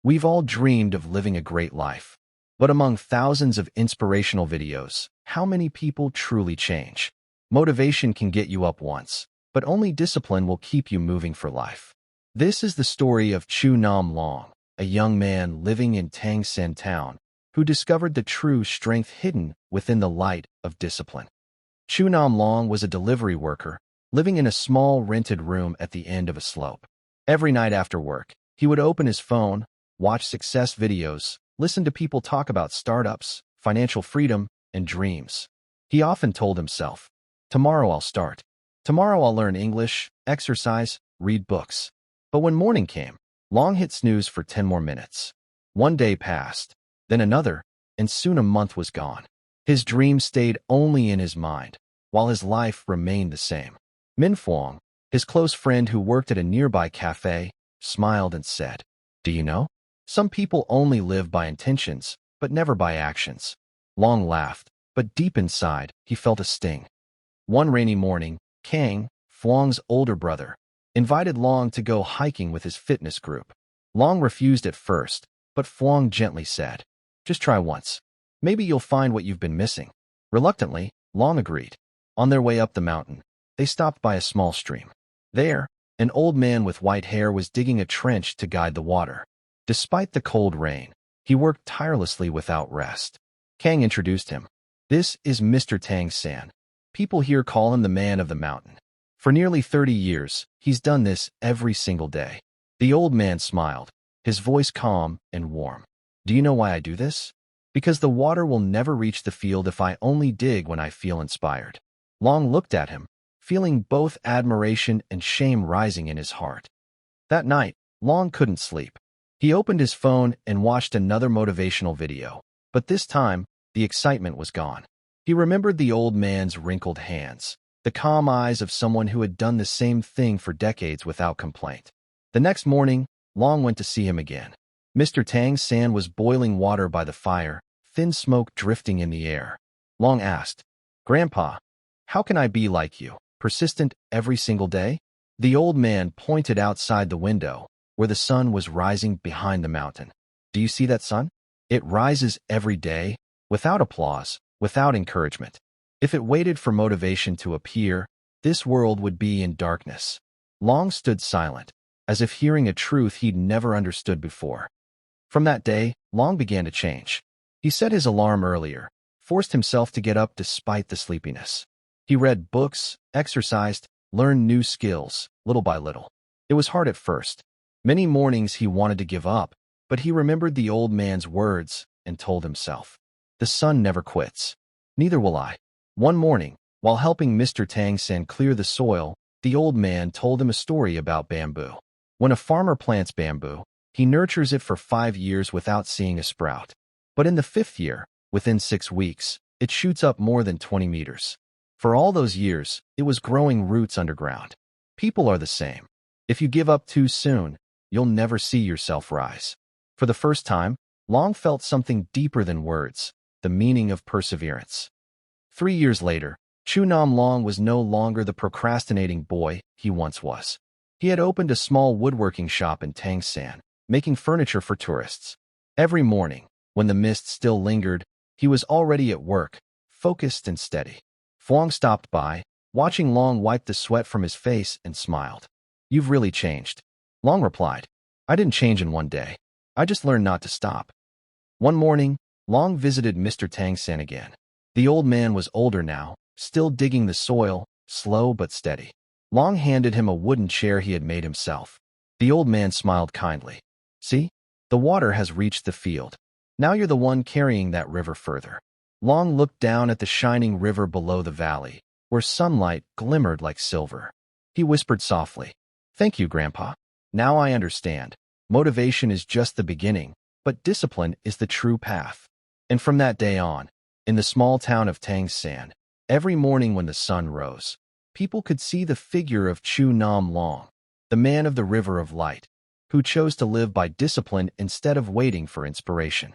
We've all dreamed of living a great life. But among thousands of inspirational videos, how many people truly change? Motivation can get you up once, but only discipline will keep you moving for life. This is the story of Chu Nam Long, a young man living in Thang San town, who discovered the true strength hidden within the light of discipline. Chu Nam Long was a delivery worker, living in a small rented room at the end of a slope. Every night after work, he would open his phone, watch success videos, listen to people talk about startups, financial freedom, and dreams. He often told himself, "Tomorrow I'll start. Tomorrow I'll learn English, exercise, read books." But when morning came, Long hit snooze for 10 more minutes. One day passed, then another, and soon a month was gone. His dreams stayed only in his mind, while his life remained the same. Min Fong, his close friend who worked at a nearby cafe, smiled and said, "Do you know? Some people only live by intentions, but never by actions." Long laughed, but deep inside, he felt a sting. One rainy morning, Kang, Fong's older brother, invited Long to go hiking with his fitness group. Long refused at first, but Fong gently said, "Just try once. Maybe you'll find what you've been missing." Reluctantly, Long agreed. On their way up the mountain, they stopped by a small stream. There, an old man with white hair was digging a trench to guide the water. Despite the cold rain, he worked tirelessly without rest. Kang introduced him. "This is Mr. Thang San. People here call him the man of the mountain. For nearly 30 years, he's done this every single day." The old man smiled, his voice calm and warm. "Do you know why I do this? Because the water will never reach the field if I only dig when I feel inspired." Long looked at him, feeling both admiration and shame rising in his heart. That night, Long couldn't sleep. He opened his phone and watched another motivational video, but this time, the excitement was gone. He remembered the old man's wrinkled hands, the calm eyes of someone who had done the same thing for decades without complaint. The next morning, Long went to see him again. Mr. Thang San was boiling water by the fire, thin smoke drifting in the air. Long asked, "Grandpa, how can I be like you, persistent every single day?" The old man pointed outside the window, where the sun was rising behind the mountain. "Do you see that sun? It rises every day, without applause, without encouragement. If it waited for motivation to appear, this world would be in darkness." Long stood silent, as if hearing a truth he'd never understood before. From that day, Long began to change. He set his alarm earlier, forced himself to get up despite the sleepiness. He read books, exercised, learned new skills, little by little. It was hard at first. Many mornings he wanted to give up, but he remembered the old man's words and told himself, "The sun never quits. Neither will I." One morning, while helping Mr. Thang San clear the soil, the old man told him a story about bamboo. When a farmer plants bamboo, he nurtures it for 5 years without seeing a sprout. But in the 5th year, within 6 weeks, it shoots up more than 20 meters. For all those years, it was growing roots underground. People are the same. If you give up too soon, you'll never see yourself rise. For the first time, Long felt something deeper than words, the meaning of perseverance. 3 years later, Chu Nam Long was no longer the procrastinating boy he once was. He had opened a small woodworking shop in Thang San, making furniture for tourists. Every morning, when the mist still lingered, he was already at work, focused and steady. Fong stopped by, watching Long wipe the sweat from his face, and smiled. "You've really changed." Long replied, "I didn't change in one day. I just learned not to stop." One morning, Long visited Mr. Thang San again. The old man was older now, still digging the soil, slow but steady. Long handed him a wooden chair he had made himself. The old man smiled kindly. "See, the water has reached the field. Now you're the one carrying that river further." Long looked down at the shining river below the valley, where sunlight glimmered like silver. He whispered softly, "Thank you, Grandpa. Now I understand. Motivation is just the beginning, but discipline is the true path." And from that day on, in the small town of Thang San, every morning when the sun rose, people could see the figure of Chu Nam Long, the man of the river of light, who chose to live by discipline instead of waiting for inspiration.